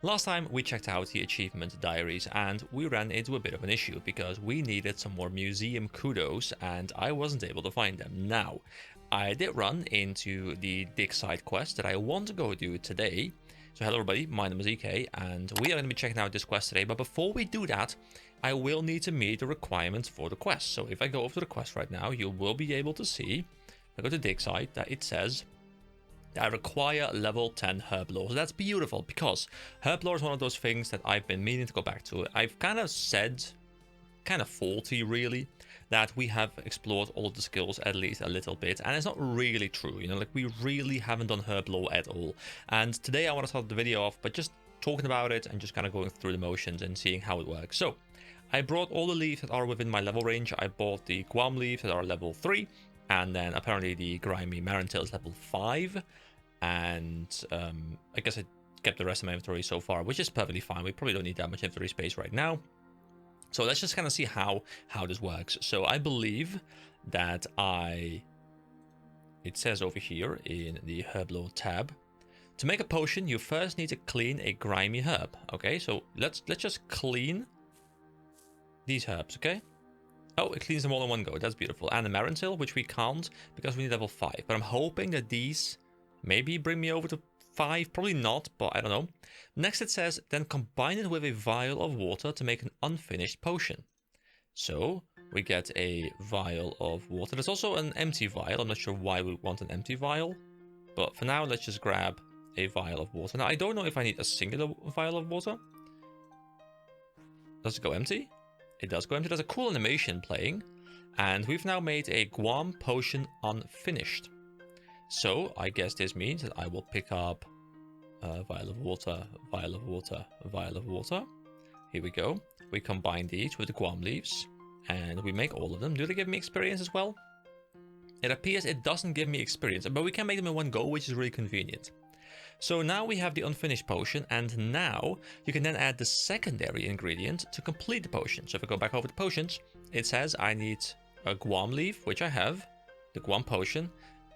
Last time we checked out the achievement diaries and we ran into a bit of an issue because we needed some more museum kudos and I wasn't able to find them. Now, I did run into the dig side quest that I want to go do today. So hello everybody, my name is EK and we are going to be checking out this quest today, but before we do that, I will need to meet the requirements for the quest. So if I go over to the quest right now, you will be able to see, if I go to dig site, that it says I require level 10 Herblore. So that's beautiful because Herblore is one of those things that I've been meaning to go back to. I've kind of said, kind of faulty really, that we have explored all of the skills at least a little bit, and it's not really true, you know, like we really haven't done Herblore at all. And today I want to start the video off by just talking about it and just kind of going through the motions and seeing how it works. So I brought all the leaves that are within my level range. I bought the Guam leaves that are level 3, and then apparently the grimy Marintail is level 5, and I guess I kept the rest of my inventory so far, which is perfectly fine. We probably don't need that much inventory space right now. So let's just kind of see how this works. So I believe that it says over here in the Herblore tab, to make a potion, you first need to clean a grimy herb. Okay, so let's just clean these herbs, okay? Oh, it cleans them all in one go. That's beautiful. And the Marintail, which we can't because we need level 5. But I'm hoping that these maybe bring me over to 5. Probably not, but I don't know. Next it says, then combine it with a vial of water to make an unfinished potion. So we get a vial of water. There's also an empty vial. I'm not sure why we want an empty vial. But for now, let's just grab a vial of water. Now, I don't know if I need a singular vial of water. Does it go empty? It does go empty. There's a cool animation playing, and we've now made a Guam potion unfinished. So I guess this means that I will pick up a vial of water, vial of water, vial of water. Here we go. We combine these with the Guam leaves, and we make all of them. Do they give me experience as well? It appears it doesn't give me experience, but we can make them in one go, which is really convenient. So now we have the unfinished potion, and now you can then add the secondary ingredient to complete the potion. So if I go back over the potions, it says I need a Guam leaf, which I have, the Guam potion,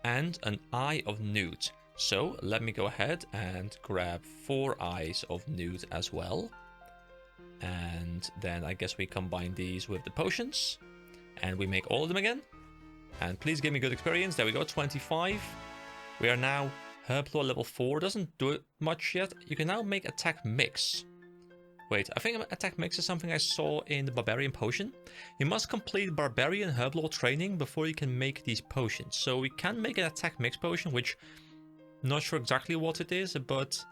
and an Eye of Newt. So let me go ahead and grab 4 Eyes of Newt as well. And then I guess we combine these with the potions, and we make all of them again. And please give me good experience. There we go, 25. We are now Herblore level 4. Doesn't do it much yet. You can now make attack mix. Wait, I think attack mix is something I saw in the Barbarian potion. You must complete Barbarian Herblore training before you can make these potions. So we can make an attack mix potion, which I'm not sure exactly what it is, but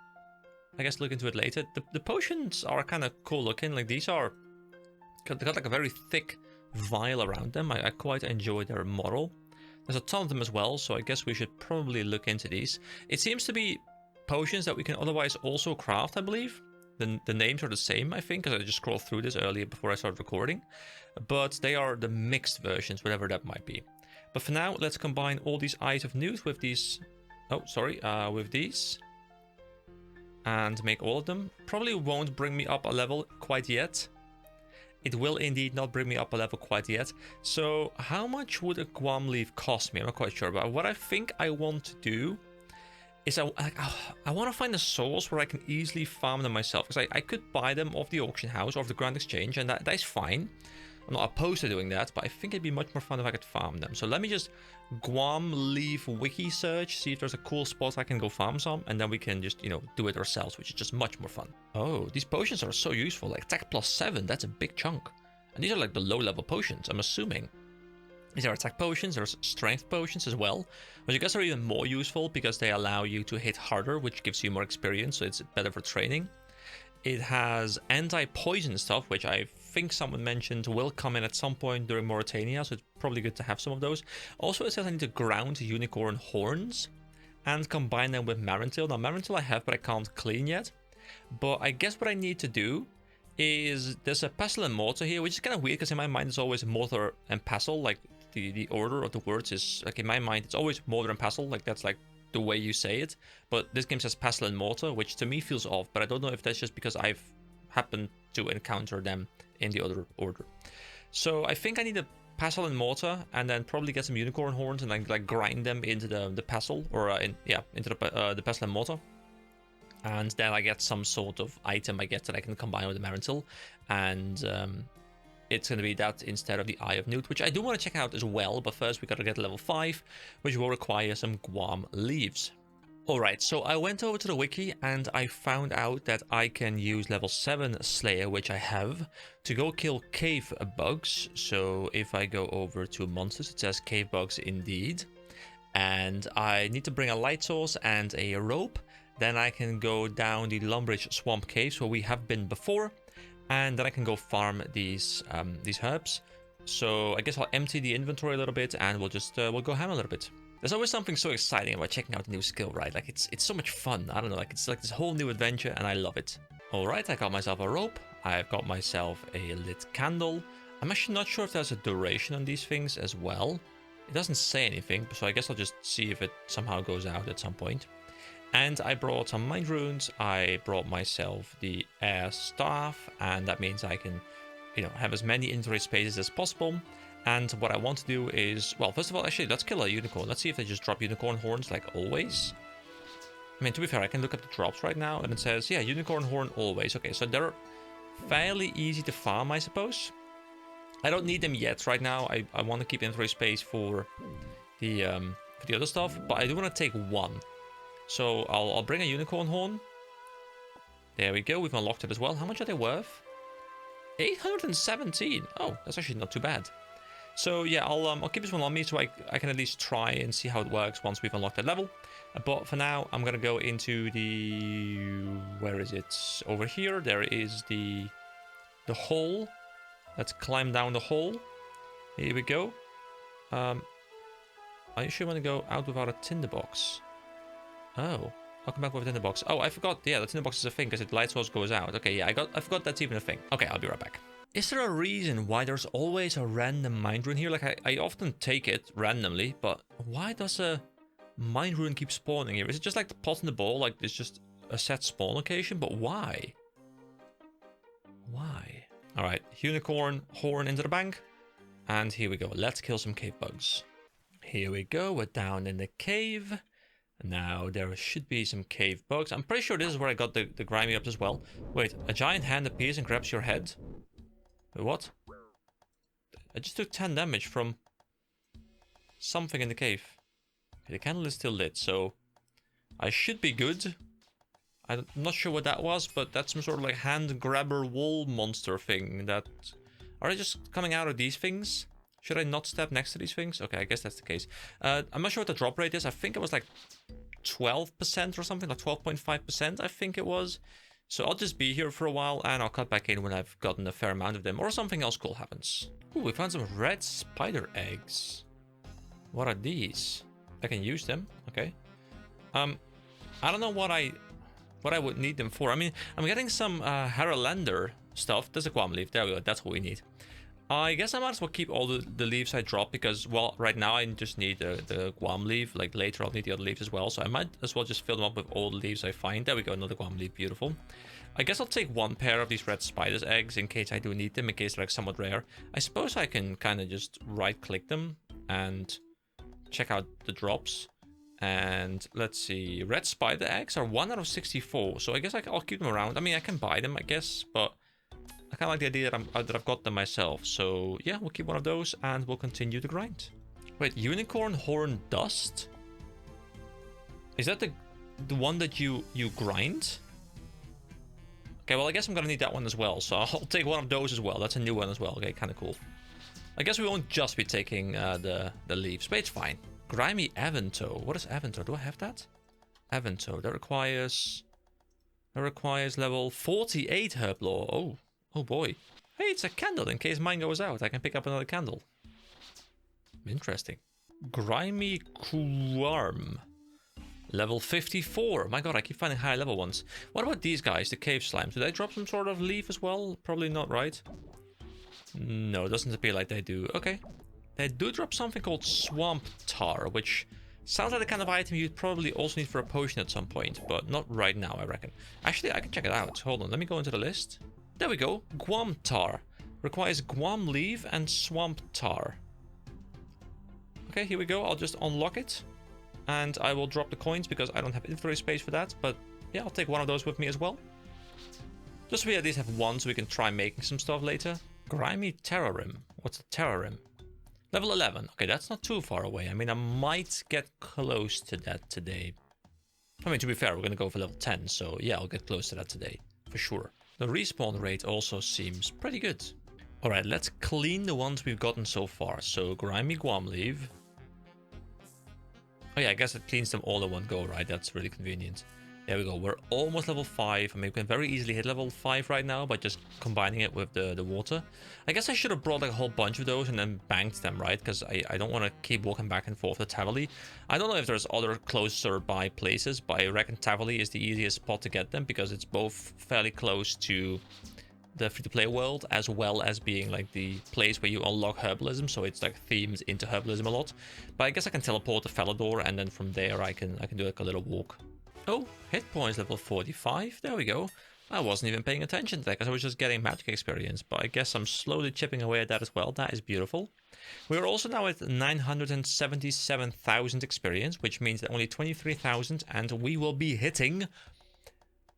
I guess look into it later. The potions are kind of cool looking. Like these are, they got like a very thick vial around them. I quite enjoy their model. There's a ton of them as well, so I guess we should probably look into these. It seems to be potions that we can otherwise also craft, I believe. The names are the same, I think, because I just scrolled through this earlier before I started recording. But they are the mixed versions, whatever that might be. But for now, let's combine all these Eyes of Newt with these... Oh, sorry, with these. And make all of them. Probably won't bring me up a level quite yet. It will indeed not bring me up a level quite yet. So how much would a Guam leaf cost me? I'm not quite sure. But what I think I want to do is I want to find a source where I can easily farm them myself. Because I could buy them off the auction house or off the Grand Exchange, and that is fine. I'm not opposed to doing that, but I think it'd be much more fun if I could farm them. So let me just Guam leaf wiki search, see if there's a cool spot I can go farm some, and then we can just, you know, do it ourselves, which is just much more fun. Oh, these potions are so useful. Like attack +7, that's a big chunk. And these are like the low-level potions, I'm assuming. These are attack potions, there's strength potions as well, which I guess are even more useful because they allow you to hit harder, which gives you more experience, so it's better for training. It has anti-poison stuff, which I think someone mentioned will come in at some point during Mauritania, so it's probably good to have some of those. Also, it says I need to ground unicorn horns and combine them with Marintail. Now, Marintail I have, but I can't clean yet. But I guess what I need to do is there's a pestle and mortar here, which is kind of weird because in my mind it's always mortar and pestle, like the order of the words is, like in my mind it's always mortar and pestle, like that's like the way you say it. But this game says pestle and mortar, which to me feels off, but I don't know if that's just because I've happened to encounter them in the other order. So I think I need a pestle and mortar, and then probably get some unicorn horns and then like grind them into the pestle, or into the pestle and mortar. And then I get some sort of item, I guess, that I can combine with the Marentil. And it's going to be that instead of the Eye of Newt, which I do want to check out as well. But first, we got to get level 5, which will require some Guam leaves. Alright, so I went over to the wiki and I found out that I can use level 7 Slayer, which I have, to go kill cave bugs. So if I go over to monsters, it says cave bugs indeed. And I need to bring a light source and a rope. Then I can go down the Lumbridge Swamp Caves where we have been before. And then I can go farm these herbs. So I guess I'll empty the inventory a little bit and we'll just we'll go ham a little bit. There's always something so exciting about checking out a new skill, right? Like it's so much fun. I don't know, like it's like this whole new adventure and I love it. All right, I got myself a rope. I've got myself a lit candle. I'm actually not sure if there's a duration on these things as well. It doesn't say anything, so I guess I'll just see if it somehow goes out at some point. And I brought some mind runes. I brought myself the air staff, and that means I can, you know, have as many inventory spaces as possible. And what I want to do is, well, first of all, actually, let's kill a unicorn. Let's see if they just drop unicorn horns like always. I mean, to be fair, I can look at the drops right now, and it says, yeah, unicorn horn always. Okay, so they're fairly easy to farm, I suppose. I don't need them yet right now. I want to keep inventory space for the other stuff, but I do want to take one. So I'll bring a unicorn horn. There we go. We've unlocked it as well. How much are they worth? 817. Oh, that's actually not too bad. So yeah, I'll keep this one on me so I can at least try and see how it works once we've unlocked that level. But for now, I'm gonna go into the, where is it? Over here. There is the hole. Let's climb down the hole. Here we go. I usually want to go out without a tinderbox. Oh, I'll come back with a tinderbox. Oh, I forgot. Yeah, the tinderbox is a thing because the light source goes out. Okay, yeah, I forgot that's even a thing. Okay, I'll be right back. Is there a reason why there's always a random mind rune here? Like, I often take it randomly, but why does a mind rune keep spawning here? Is it just like the pot in the ball? Like, it's just a set spawn location? But why? Why? All right, unicorn horn into the bank. And here we go. Let's kill some cave bugs. Here we go. We're down in the cave. Now, there should be some cave bugs. I'm pretty sure this is where I got the grimy ups as well. Wait, a giant hand appears and grabs your head. Wait, what? I just took 10 damage from something in the cave. Okay, the candle is still lit, so I should be good. I'm not sure what that was, but that's some sort of like hand grabber wall monster thing that... Are they just coming out of these things? Should I not step next to these things? Okay, I guess that's the case. I'm not sure what the drop rate is. I think it was like 12% or something, like 12.5%, I think it was. So I'll just be here for a while and I'll cut back in when I've gotten a fair amount of them or something else cool happens. Ooh, we found some red spider eggs. What are these? I can use them. Okay. I don't know what I would need them for. I mean, I'm getting some Herlander stuff. There's a Guam leaf. There we go. That's what we need. I guess I might as well keep all the leaves I drop because, well, right now I just need the Guam leaf. Like later I'll need the other leaves as well. So I might as well just fill them up with all the leaves I find. There we go, another Guam leaf, beautiful. I guess I'll take one pair of these red spider's eggs in case I do need them, in case they're like somewhat rare. I suppose I can kind of just right click them and check out the drops. And let's see, red spider eggs are 1 out of 64. So I guess I'll keep them around. I mean, I can buy them, I guess, but I kind of like the idea that I've got them myself. So yeah, we'll keep one of those and we'll continue the grind. Wait, unicorn horn dust? Is that the one that you grind? Okay, well, I guess I'm gonna need that one as well. So I'll take one of those as well. That's a new one as well. Okay, kind of cool. I guess we won't just be taking the leaves, but it's fine. Grimy Avento. What is Avento? Do I have that? Avento. That requires level 48 Herblore. Oh boy. Hey, it's a candle. In case mine goes out, I can pick up another candle. Interesting. Grimy Quarm. Level 54. My god, I keep finding high level ones. What about these guys, the cave slimes? Do they drop some sort of leaf as well? Probably not, right? No, it doesn't appear like they do. Okay. They do drop something called swamp tar, which sounds like the kind of item you'd probably also need for a potion at some point, but not right now, I reckon. Actually, I can check it out. Hold on, let me go into the list. There we go. Guam tar. Requires Guam leaf and swamp tar. Okay, here we go. I'll just unlock it. And I will drop the coins because I don't have inventory space for that. But Yeah, I'll take one of those with me as well. Just so we at least have one so we can try making some stuff later. Grimy Terrorim. What's a Terrorim? Level 11. Okay, that's not too far away. I mean, I might get close to that today. I mean, to be fair, we're going to go for level 10. So yeah, I'll get close to that today. For sure. The respawn rate also seems pretty good. Alright, let's clean the ones we've gotten so far. So, Grimy Guam Leaf. Oh yeah, I guess it cleans them all in one go, right? That's really convenient. There we go. We're almost level 5. I mean, we can very easily hit level 5 right now by just combining it with the water. I guess I should have brought like a whole bunch of those and then banked them, right? Because I don't want to keep walking back and forth to Tavali. I don't know if there's other closer by places, but I reckon Tavali is the easiest spot to get them because it's both fairly close to the free-to-play world as well as being like the place where you unlock herbalism, so it's like themed into herbalism a lot. But I guess I can teleport to Falador and then from there I can do like a little walk. Oh, hit points level 45. There we go. I wasn't even paying attention to that because I was just getting magic experience, but I guess I'm slowly chipping away at that as well. That is beautiful. We're also now at 977,000 experience, which means that only 23,000 and we will be hitting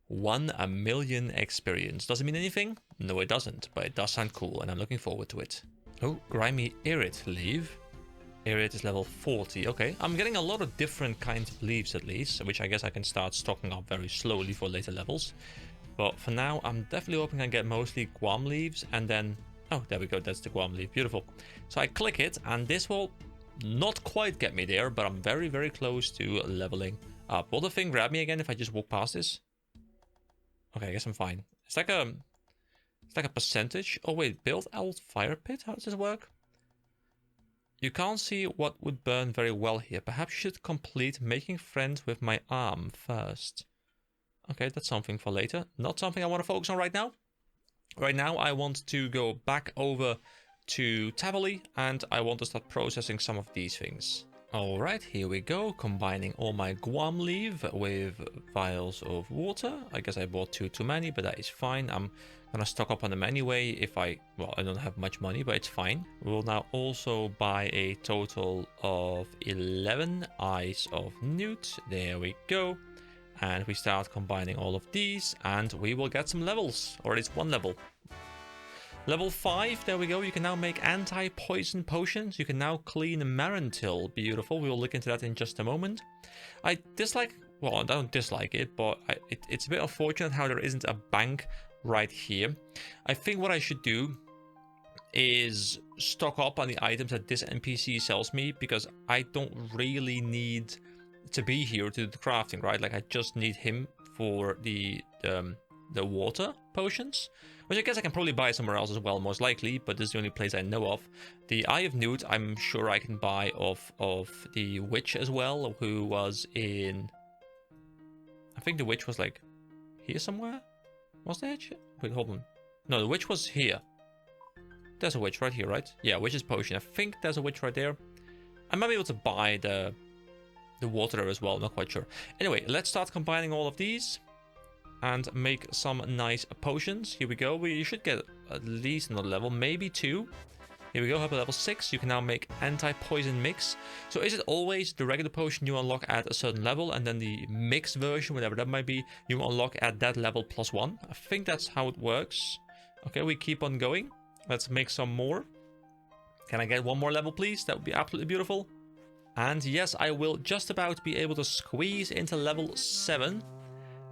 1 million experience. Does it mean anything? No, it doesn't, but it does sound cool and I'm looking forward to it. Oh, Grimy Irit leaf. Irit is level 40. Okay, I'm getting a lot of different kinds of leaves at least, which I guess I can start stocking up very slowly for later levels. But for now, I'm definitely hoping I get mostly Guam leaves and then... Oh, there we go. That's the Guam leaf. Beautiful. So I click it and this will not quite get me there, but I'm very, very close to leveling up. Will the thing grab me again if I just walk past this? Okay, I guess I'm fine. It's like a percentage. Oh wait, build out fire pit? How does this work? You can't see what would burn very well here. Perhaps you should complete making friends with my arm first. Okay, that's something for later. Not something I want to focus on right now. Right now, I want to go back over to Tavali and I want to start processing some of these things. Alright, here we go. Combining all my Guam leaf with vials of water. I guess I bought too many, but that is fine. I'm gonna stock up on them anyway if I don't have much money, but it's fine. We'll now also buy a total of 11 Eyes of Newt. There we go. And we start combining all of these and we will get some levels, or at least one level. Level 5, there we go. You can now make anti-poison potions. You can now clean Marantil. Beautiful. We will look into that in just a moment. I dislike, well, I don't dislike it, but it's a bit unfortunate how there isn't a bank right here. I think what I should do is stock up on the items that this NPC sells me because I don't really need to be here to do the crafting, right? Like I just need him for the water potions, which I guess I can probably buy somewhere else as well, most likely, but this is the only place I know of. The Eye of Newt, I'm sure I can buy off of the witch as well, who was in... I think the witch was like here somewhere? Was there? Wait, hold on. No, the witch was here. There's a witch right here, right? Yeah, witch's potion. I think there's a witch right there. I might be able to buy the water there as well, not quite sure. Anyway, let's start combining all of these and make some nice potions. Here we go. We should get at least another level, maybe 2. Here we go, up at level 6. You can now make anti-poison mix. So is it always the regular potion you unlock at a certain level and then the mixed version, whatever that might be, you unlock at that level +1? I think that's how it works. Okay, we keep on going. Let's make some more. Can I get one more level, please? That would be absolutely beautiful. And yes, I will just about be able to squeeze into level 7.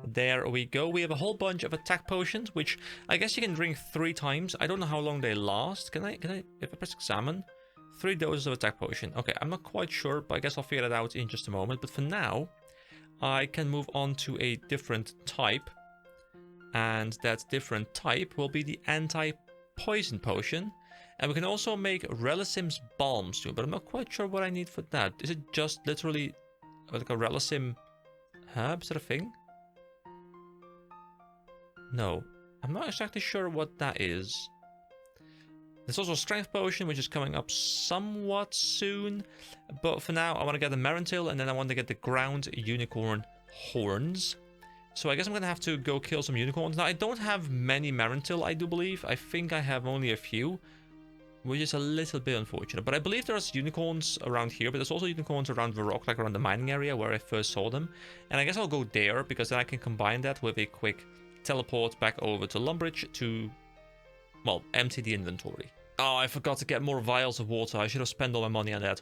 There we go. We have a whole bunch of attack potions, which I guess you can drink 3 times. I don't know how long they last. Can I, if I press examine? 3 doses of attack potion. Okay, I'm not quite sure, but I guess I'll figure that out in just a moment. But for now, I can move on to a different type. And that different type will be the anti-poison potion. And we can also make Relisim's balms too, but I'm not quite sure what I need for that. Is it just literally like a Relisim herb sort of thing? No, I'm not exactly sure what that is. There's also a strength potion, which is coming up somewhat soon. But for now, I want to get the Marantil, and then I want to get the ground unicorn horns. So I guess I'm going to have to go kill some unicorns. Now, I don't have many Marantil, I do believe. I think I have only a few. which is a little bit unfortunate. But I believe there's unicorns around here, but there's also unicorns around the rock, like around the mining area where I first saw them. And I guess I'll go there, because then I can combine that with a quick teleport back over to Lumbridge to, well, empty the inventory. Oh, I forgot to get more vials of water. I should have spent all my money on that.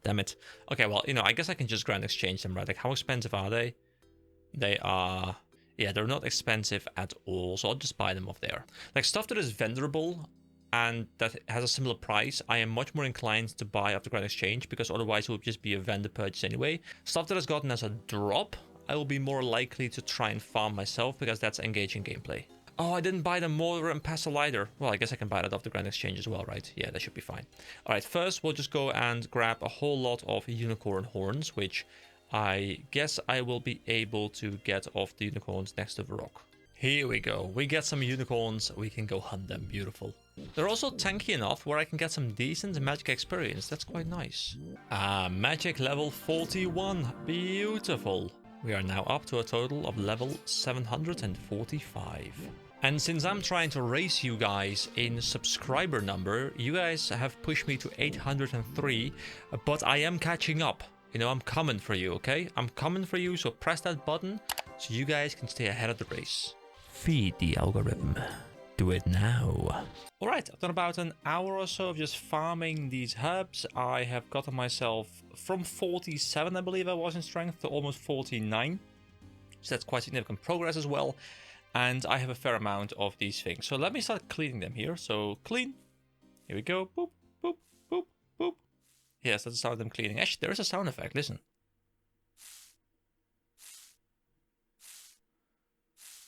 Damn it. Okay, well, you know, I guess I can just grand exchange them, right? Like, how expensive are they? They are... Yeah, they're not expensive at all, so I'll just buy them off there. Like, stuff that is venderable and that has a similar price, I am much more inclined to buy off the grand exchange, because otherwise it would just be a vendor purchase anyway. Stuff that has gotten as a drop, I will be more likely to try and farm myself, because that's engaging gameplay. Oh, I didn't buy the mortar and pestle either. Well, I guess I can buy that off the grand exchange as well, right? Yeah, that should be fine. All right, first we'll just go and grab a whole lot of unicorn horns, which I guess I will be able to get off the unicorns next to the rock. Here we go. We get some unicorns. We can go hunt them. Beautiful. They're also tanky enough where I can get some decent magic experience. That's quite nice. Magic level 41. Beautiful. We are now up to a total of level 745. And since I'm trying to race you guys in subscriber number, you guys have pushed me to 803, but I am catching up. You know, I'm coming for you, okay? I'm coming for you, so press that button so you guys can stay ahead of the race. Feed the algorithm. Do it now. Alright, I've done about an hour or so of just farming these herbs. I have gotten myself from 47, I believe I was in strength, to almost 49. So that's quite significant progress as well. And I have a fair amount of these things. So let me start cleaning them here. So clean. Here we go. Boop, boop, boop, boop. Yes, that's the sound of them cleaning. Actually, there is a sound effect. Listen.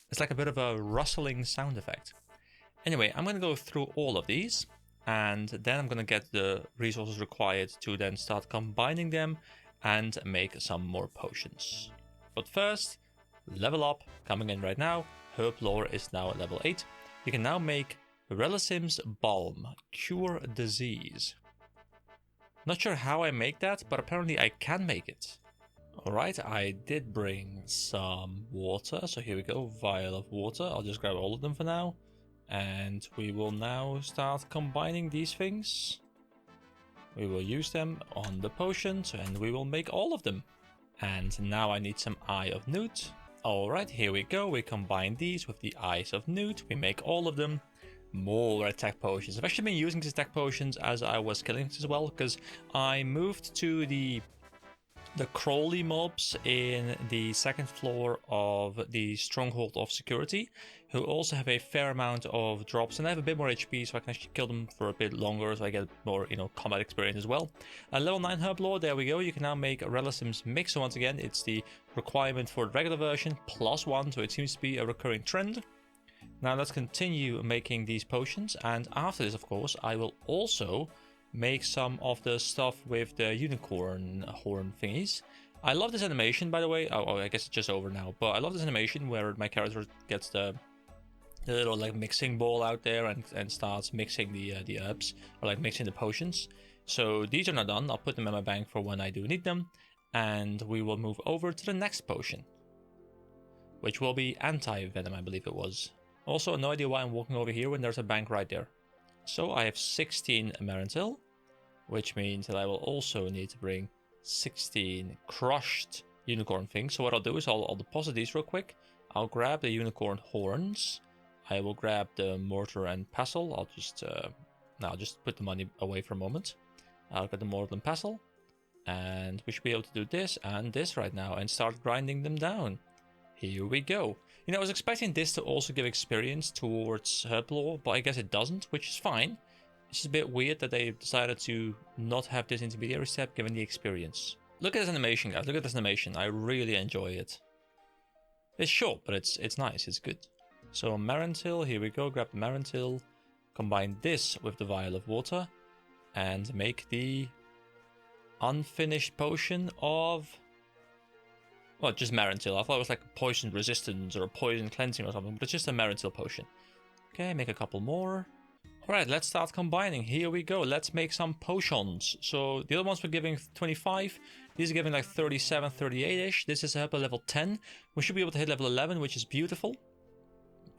It's like a bit of a rustling sound effect. Anyway, I'm going to go through all of these, and then I'm going to get the resources required to then start combining them and make some more potions. But first, level up, coming in right now. Herblore is now at level 8. You can now make Relisim's Balm, Cure Disease. Not sure how I make that, but apparently I can make it. Alright, I did bring some water, so here we go, vial of water. I'll just grab all of them for now. And we will now start combining these things. We will use them on the potions, and we will make all of them. And now I need some Eye of Newt. Alright, here we go. We combine these with the Eyes of Newt. We make all of them. More attack potions. I've actually been using these attack potions as I was killing this as well, because I moved to the Crowley mobs in the second floor of the Stronghold of Security, who also have a fair amount of drops, and I have a bit more HP, so I can actually kill them for a bit longer, so I get more, you know, combat experience as well. Level 9 Herblore, there we go. You can now make a Relisim's Mix. So once again, it's the requirement for the regular version +1, so it seems to be a recurring trend. Now let's continue making these potions, and after this, of course, I will also make some of the stuff with the unicorn horn thingies. I love this animation, by the way. Oh, I guess it's just over now, but I love this animation where my character gets the little like mixing bowl out there and starts mixing the herbs, or like mixing the potions. So these are not done. I'll put them in my bank for when I do need them, and we will move over to the next potion, which will be anti-venom, I believe it was. Also, no idea why I'm walking over here when there's a bank right there. So I have 16 Marantil, which means that I will also need to bring 16 crushed unicorn things. So what I'll do is I'll deposit these real quick. I'll grab the unicorn horns. I will grab the mortar and pestle. I'll just put the money away for a moment. I'll get the mortar and pestle, and we should be able to do this and this right now and start grinding them down. Here we go. You know, I was expecting this to also give experience towards Herblore, but I guess it doesn't, which is fine. It's just a bit weird that they decided to not have this intermediary step given the experience. Look at this animation, guys. Look at this animation. I really enjoy it. It's short, but it's nice. It's good. So Marantil, here we go. Grab the Marantil. Combine this with the vial of water and make the unfinished potion of... Well, just Marantil. I thought it was like a poison resistance or a poison cleansing or something, but it's just a Marantil potion. Okay, make a couple more. Alright, let's start combining. Here we go. Let's make some potions. So the other ones were giving 25. These are giving like 37, 38-ish. This is Herblore level 10. We should be able to hit level 11, which is beautiful.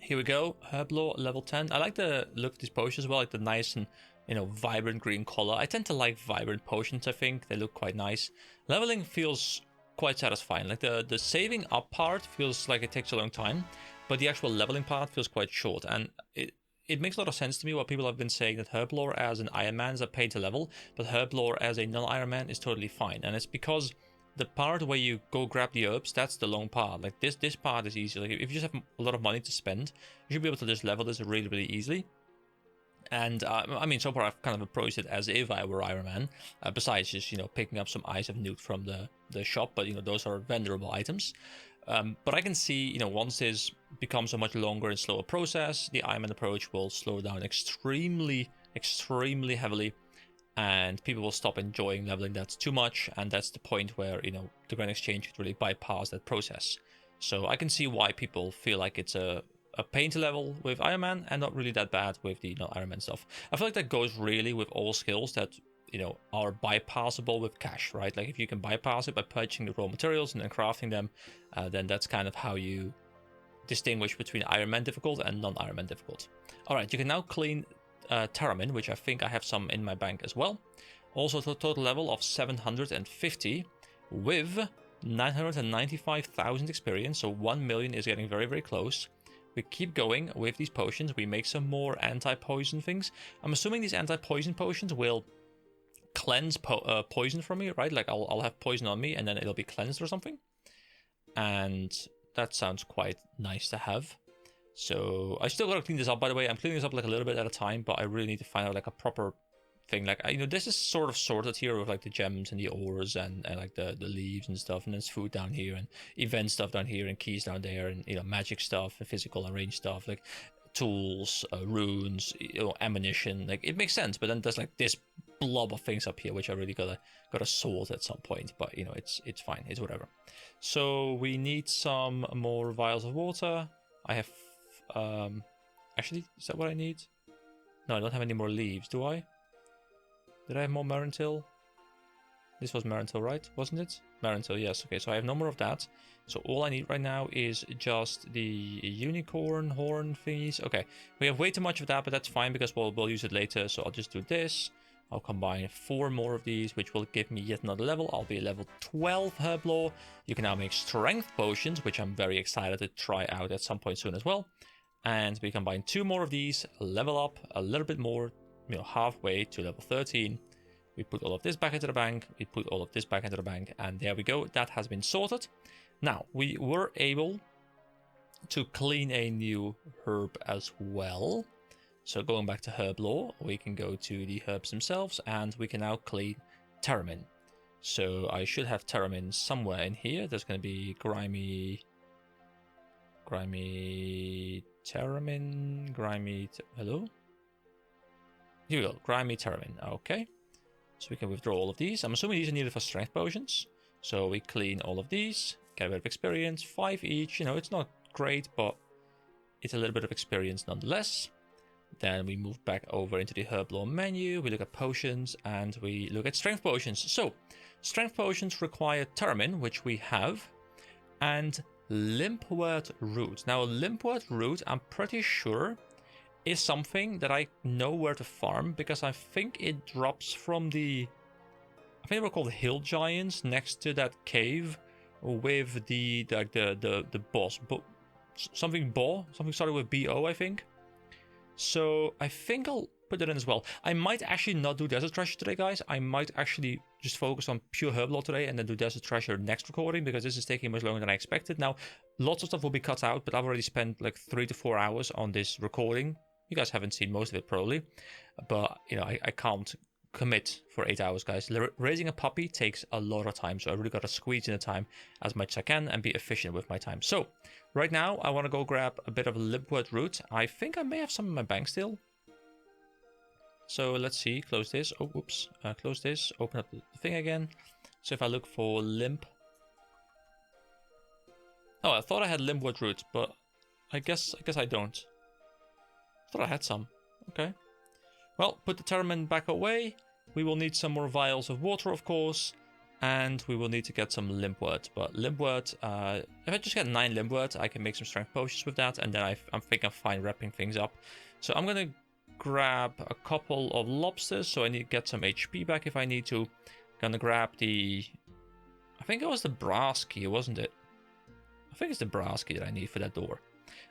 Here we go. Herblore level 10. I like the look of these potions as well, like the nice and you know, vibrant green color. I tend to like vibrant potions, I think. They look quite nice. Leveling feels quite satisfying. Like the saving up part feels like it takes a long time, but the actual leveling part feels quite short. And it makes a lot of sense to me what people have been saying, that Herblore as an Iron Man is a pain to level, but Herblore as a non-Iron Man is totally fine. And it's because the part where you go grab the herbs, that's the long part. Like this part is easy. Like if you just have a lot of money to spend, you should be able to just level this really, really easily. And I mean, so far I've kind of approached it as if I were Iron Man, besides just, you know, picking up some Eyes of Newt from the shop, but, you know, those are vendorable items. But I can see, you know, once this becomes a much longer and slower process, the Iron Man approach will slow down extremely, extremely heavily, and people will stop enjoying leveling that too much, and that's the point where, you know, the Grand Exchange could really bypass that process. So I can see why people feel like it's a pain to level with Iron Man and not really that bad with the non-Iron Man stuff. I feel like that goes really with all skills that, you know, are bypassable with cash, right? Like if you can bypass it by purchasing the raw materials and then crafting them, then that's kind of how you distinguish between Iron Man difficult and non-Iron Man difficult. All right, you can now clean Terramin, which I think I have some in my bank as well. Also to a total level of 750 with 995,000 experience, so 1 million is getting very, very close. We keep going with these potions. We make some more anti-poison things. I'm assuming these anti-poison potions will cleanse poison from me, right? Like I'll have poison on me and then it'll be cleansed or something. And that sounds quite nice to have. So I still gotta clean this up, by the way. I'm cleaning this up like a little bit at a time, but I really need to find out like a proper thing. Like, you know, this is sort of sorted here with like the gems and the ores and like the leaves and stuff, and there's food down here and event stuff down here and keys down there, and, you know, magic stuff and physical and range stuff like tools, runes, you know, ammunition. Like it makes sense, but then there's like this blob of things up here which I really gotta sort at some point. But, you know, it's fine, it's whatever. So we need some more vials of water. I have actually, is that what I need? No, I don't have any more leaves, do I? Did I have more Marentil? This was Marentil, right? Wasn't it? Marentil, yes. Okay, so I have no more of that. So all I need right now is just the unicorn horn thingies. Okay, we have way too much of that, but that's fine because we'll use it later. So I'll just do this. I'll combine 4 more of these, which will give me yet another level. I'll be level 12 Herblore. You can now make strength potions, which I'm very excited to try out at some point soon as well. And we combine 2 more of these, level up a little bit more, you know, halfway to level 13. We put all of this back into the bank, we put all of this back into the bank, and there we go. That has been sorted. Now, we were able to clean a new herb as well. So going back to Herblore, we can go to the herbs themselves, and we can now clean Terramin. So I should have Terramin somewhere in here. There's going to be grimy Terramin, hello? Here we go, grimy Terramin. Okay, so we can withdraw all of these. I'm assuming these are needed for strength potions. So we clean all of these, get a bit of experience, 5 each. You know, it's not great, but it's a little bit of experience nonetheless. Then we move back over into the Herblore menu. We look at potions and we look at strength potions. So strength potions require Terramin, which we have, and Limpwort Root. Now, Limpwort Root, I'm pretty sure, is something that I know where to farm, because I think it drops from I think they were called hill giants next to that cave with the boss, something started with BO, I think. So I think I'll put that in as well. I might actually not do Desert Treasure today, guys. I might actually just focus on pure Herblore today and then do Desert Treasure next recording, because this is taking much longer than I expected. Now, lots of stuff will be cut out, but I've already spent like 3 to 4 hours on this recording. You guys haven't seen most of it probably, but, you know, I can't commit for 8 hours, guys. Raising a puppy takes a lot of time, so I really got to squeeze in the time as much as I can and be efficient with my time. So right now I want to go grab a bit of Limpwort Root. I think I may have some in my bank still. So let's see, close this. Oh, whoops. Close this, open up the thing again. So if I look for Limp. Oh, I thought I had Limpwort Root, but I guess I don't. I thought I had some. Okay. Well, put the Terramin back away. We will need some more vials of water, of course. And we will need to get some Limpwort. But Limpwort, if I just get 9 Limpwort, I can make some strength potions with that. And then I think I'm fine wrapping things up. So I'm going to grab a couple of lobsters, so I need to get some HP back if I need to. Gonna grab the... I think it was the brass key, wasn't it? I think it's the brass key that I need for that door.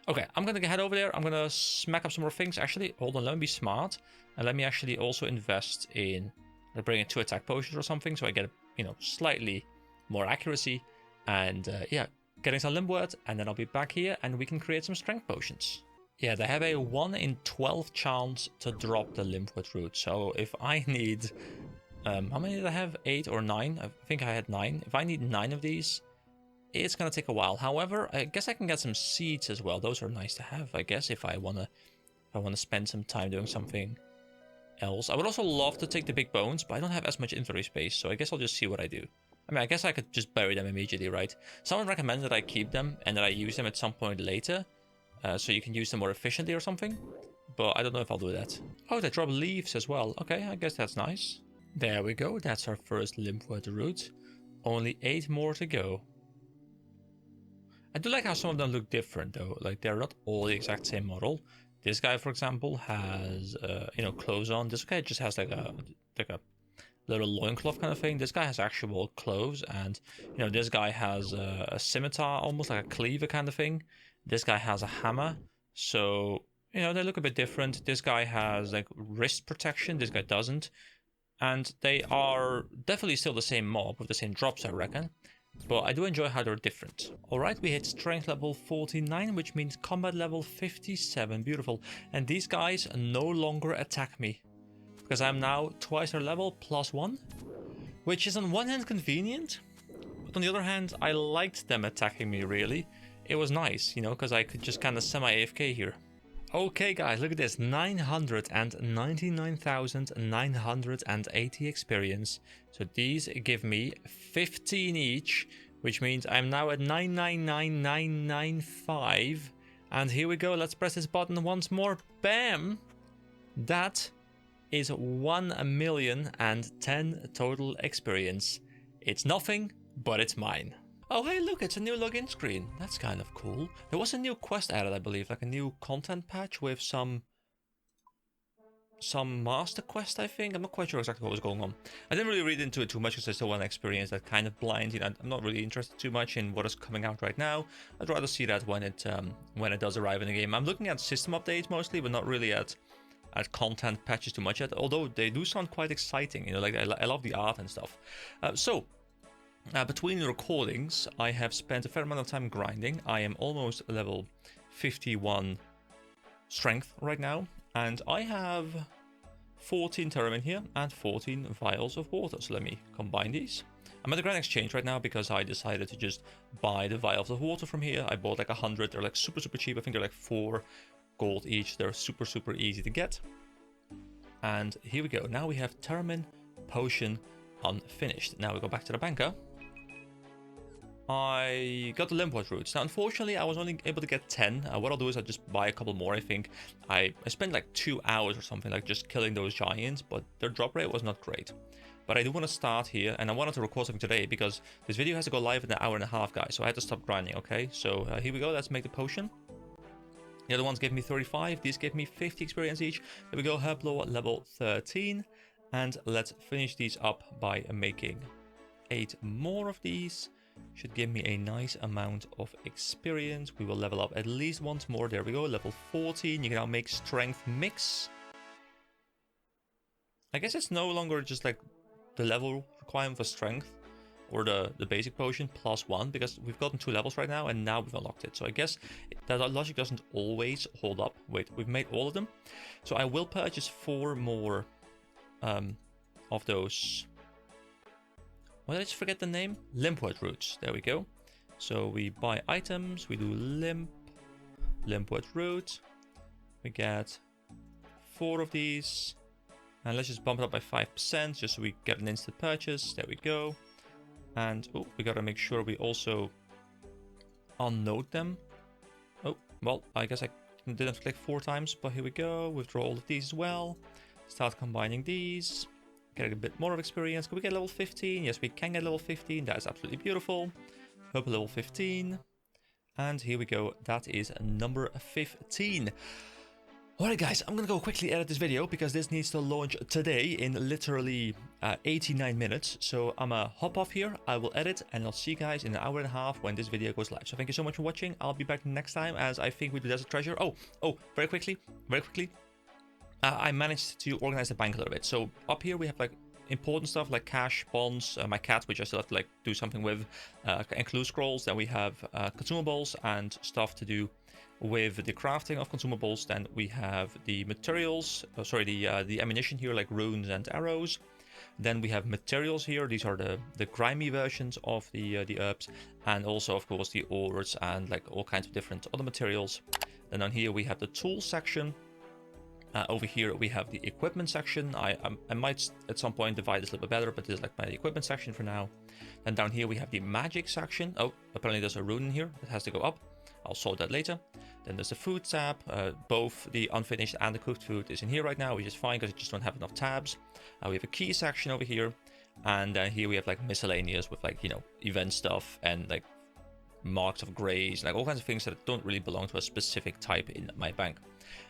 Okay, I'm gonna head over there. I'm gonna smack up some more things. Actually, hold on, let me be smart. And let me actually also invest in bringing 2 attack potions or something, so I get, you know, slightly more accuracy. And yeah, getting some limb word, and then I'll be back here and we can create some strength potions. Yeah, they have a 1 in 12 chance to drop the limb word root. So if I need, how many did I have? 8 or 9? I think I had 9. If I need 9 of these, it's gonna take a while. However, I guess I can get some seeds as well. Those are nice to have, I guess, if I wanna spend some time doing something else. I would also love to take the big bones, but I don't have as much inventory space, so I guess I'll just see what I do. I mean, I guess I could just bury them immediately, right? Someone recommended that I keep them and that I use them at some point later, so you can use them more efficiently or something, but I don't know if I'll do that. Oh, they drop leaves as well. Okay, I guess that's nice. There we go, that's our first limb word root. Only 8 more to go. I do like how some of them look different though, like they're not all the exact same model. This guy, for example, has, you know, clothes on. This guy just has like a little loincloth kind of thing. This guy has actual clothes, and, you know, this guy has a scimitar, almost like a cleaver kind of thing. This guy has a hammer. So, you know, they look a bit different. This guy has like wrist protection. This guy doesn't. And they are definitely still the same mob with the same drops, I reckon. But I do enjoy how they're different. Alright, we hit strength level 49, which means combat level 57. Beautiful. And these guys no longer attack me, because I'm now twice their level +1. Which is on one hand convenient, but on the other hand, I liked them attacking me, really. It was nice, you know, because I could just kind of semi-AFK here. Okay guys, look at this, 999,980 experience. So these give me 15 each, which means I'm now at 999,995. And here we go, let's press this button once more. Bam! That is 1,010,000 total experience. It's nothing, but it's mine. Oh hey, look, it's a new login screen. That's kind of cool. There was a new quest added, I believe, like a new content patch with some master quest, I think. I'm not quite sure exactly what was going on. I didn't really read into it too much because I still want to experience that kind of blind. You know, I'm not really interested too much in what is coming out right now. I'd rather see that when it does arrive in the game. I'm looking at system updates mostly, but not really at content patches too much yet. Although they do sound quite exciting. You know, like I love the art and stuff. Between the recordings, I have spent a fair amount of time grinding. I am almost level 51 strength right now, and I have 14 theremin here and 14 vials of water. So let me combine these. I'm at the Grand Exchange right now because I decided to just buy the vials of water from here. I bought like 100. They're like super cheap. I think they're like 4 gold each. They're super easy to get. And here we go. Now we have theremin potion unfinished. Now we go back to the banker. I got the limb word roots. Now, unfortunately, I was only able to get 10. What I'll do is I'll just buy a couple more, I think. I spent like 2 hours or something, like just killing those giants, but their drop rate was not great. But I do want to start here, and I wanted to record something today because this video has to go live in an hour and a half, guys. So I had to stop grinding, okay? So here we go. Let's make the potion. The other ones gave me 35. These gave me 50 experience each. There we go. Herblore level 13. And let's finish these up by making 8 more of these. Should give me a nice amount of experience. We will level up at least once more. There we go, level 14. You can now make strength mix. I guess it's no longer just like the level requirement for strength or the basic potion +1, because we've gotten 2 levels right now and now we've unlocked it. So I guess that logic doesn't always hold up. Wait, we've made all of them. So I will purchase 4 more of those. What did I just forget the name? Limb word roots. There we go. So we buy items. We do limb word root. We get 4 of these. And let's just bump it up by 5% just so we get an instant purchase. There we go. And oh, we gotta make sure we also unnote them. Oh, well, I guess I didn't have to click 4 times, but here we go. Withdraw all of these as well. Start combining these. Get a bit more of experience. Can we get level 15? Yes, we can get level 15. That is absolutely beautiful. Hope level 15. And here we go. That is number 15. Alright guys, I'm gonna go quickly edit this video because this needs to launch today in literally 89 minutes. So I'm gonna hop off here, I will edit, and I'll see you guys in an hour and a half when this video goes live. So thank you so much for watching. I'll be back next time as I think we do Desert Treasure. Oh, very quickly. I managed to organize the bank a little bit. So up here we have like important stuff like cash, bonds, my cat, which I still have to like do something with, and clue scrolls. Then we have consumables and stuff to do with the crafting of consumables. Then we have the materials, the ammunition here, like runes and arrows. Then we have materials here. These are the grimy versions of the herbs, and also of course the ores and like all kinds of different other materials. Then on here we have the tools section. Over here we have the equipment section. I might at some point divide this a little bit better, but this is like my equipment section for now. Then down here we have the magic section. Oh, apparently there's a rune in here that has to go up. I'll sort that later. Then there's the food tab. Both the unfinished and the cooked food is in here right now, which is fine because I just don't have enough tabs. We have a key section over here, and here we have like miscellaneous with like, you know, event stuff and like marks of grays, like all kinds of things that don't really belong to a specific type in my bank.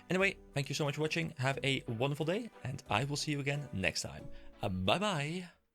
Anyway, thank you so much for watching. Have a wonderful day, and I will see you again next time. Bye bye.